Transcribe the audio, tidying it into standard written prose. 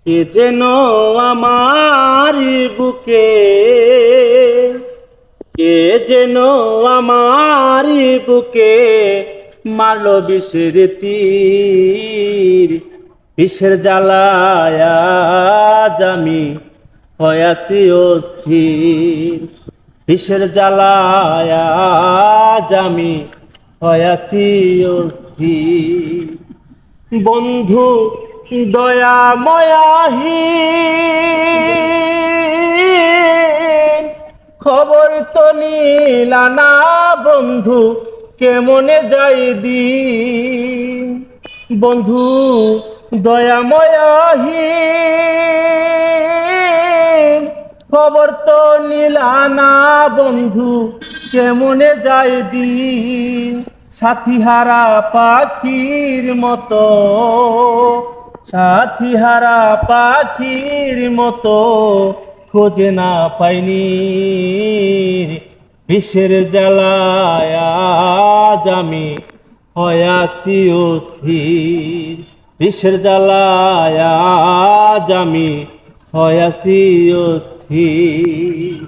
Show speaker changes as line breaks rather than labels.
কে যেন আমার বুকে, কে যেন আমার বুকে মারলো বিষের তীর। বিষের জ্বালায় আজ আমি হয়াছি অস্থির। বিষের জ্বালায় আজ আমি হয়াছি অস্থির। বন্ধু দয়াময়াহীন, খবর তো নিলা না বন্ধু, কেমনে যাই দিন। বন্ধু দয়াময়াহীন, খবর তো নিলা না বন্ধু, কেমনে যাই দিন। সাথী হারা পাখির মতো, সাথী হারা পাখির মতো খোঁজে না পাইনি। বিষের জ্বালায় আজ আমি হয়াছি অস্থির। বিষের জ্বালায় আজ আমি হয়াছি অস্থির।